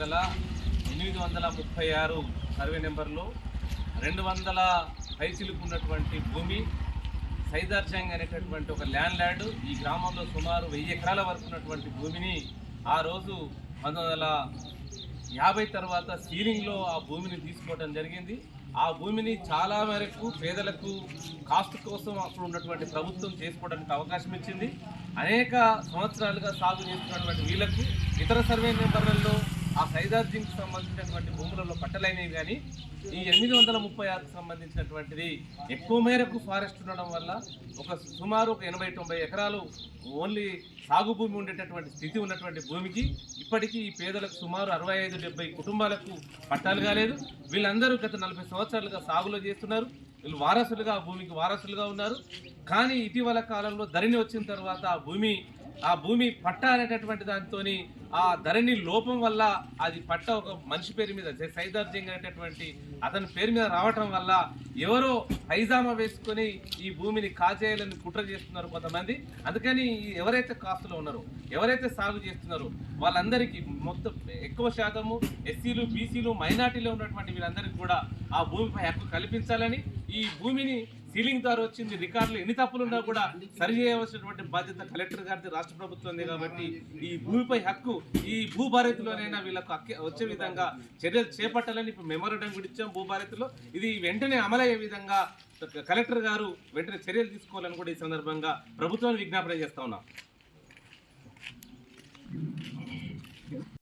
గల 836 సర్వే నెంబర్లో 200 పైచిలుకు ఉన్నటువంటి భూమి సైదార్జంగ్ అనేటటువంటి ఒక ల్యాండ్ ఈ గ్రామంలో సుమారు 1000 ఎకరాల వరకు ఉన్నటువంటి భూమిని ఆ రోజు 1950 తర్వాత సీలింగ్లో ఆ భూమిని తీసుకోవడం జరిగింది. ఆ భూమిని చాలా మేరకు పేదలకు కాస్ట్ కోసం అప్పుడు ఉన్నటువంటి ప్రభుత్వం చేసుకోవడానికి అవకాశం ఇచ్చింది. అనేక సంవత్సరాలుగా సాగు చేస్తున్నటువంటి వీళ్లకు ఇతర సర్వే నెంబర్లలో ఆ సైదార్జింగ్కి సంబంధించినటువంటి భూములలో పట్టలైనవి, కానీ ఈ 836కు సంబంధించినటువంటిది ఎక్కువ మేరకు ఫారెస్ట్ ఉండడం వల్ల సుమారు 80-90 ఎకరాలు ఓన్లీ సాగు భూమి ఉండేటటువంటి స్థితి ఉన్నటువంటి భూమికి ఇప్పటికీ ఈ పేదలకు సుమారు 65-70 కుటుంబాలకు పట్టాలు కాలేదు. వీళ్ళందరూ గత 40 సంవత్సరాలుగా సాగులో చేస్తున్నారు. వీళ్ళు వారసులుగా భూమికి వారసులుగా ఉన్నారు. కానీ ఇటీవల కాలంలో ధరణి వచ్చిన తర్వాత ఆ భూమి పట్ట అనేటటువంటి దాంతో ఆ ధరణి లోపం వల్ల అది పట్ట ఒక మనిషి పేరు మీద సైదార్జింగ్ అనేటటువంటి అతని పేరు మీద రావటం వల్ల ఎవరో హైజామా వేసుకొని ఈ భూమిని కాజేయాలని కుట్ర చేస్తున్నారు కొంతమంది. అందుకని ఎవరైతే కాస్తులో ఉన్నారో, ఎవరైతే సాగు చేస్తున్నారో వాళ్ళందరికీ మొత్తం ఎక్కువ శాతము ఎస్సీలు, బీసీలు, మైనార్టీలో ఉన్నటువంటి వీళ్ళందరికీ కూడా ఆ భూమిపై హక్కు కల్పించాలని, ఈ భూమిని సీలింగ్ ద్వారా వచ్చింది, రికార్డులు ఎన్ని తప్పులున్నా కూడా సరి చేయవలసినటువంటి బాధ్యత కలెక్టర్ గారిది, రాష్ట్ర ప్రభుత్వంది. కాబట్టి ఈ భూమిపై హక్కు ఈ భూభారతిలోనైనా వీళ్ళకు వచ్చే విధంగా చర్యలు చేపట్టాలని ఇప్పుడు మెమోరాండం కూడా ఇచ్చాం భూభారతిలో. ఇది వెంటనే అమలయ్యే విధంగా కలెక్టర్ గారు వెంటనే చర్యలు తీసుకోవాలని కూడా ఈ సందర్భంగా ప్రభుత్వాన్ని విజ్ఞాపన చేస్తా ఉన్నాం.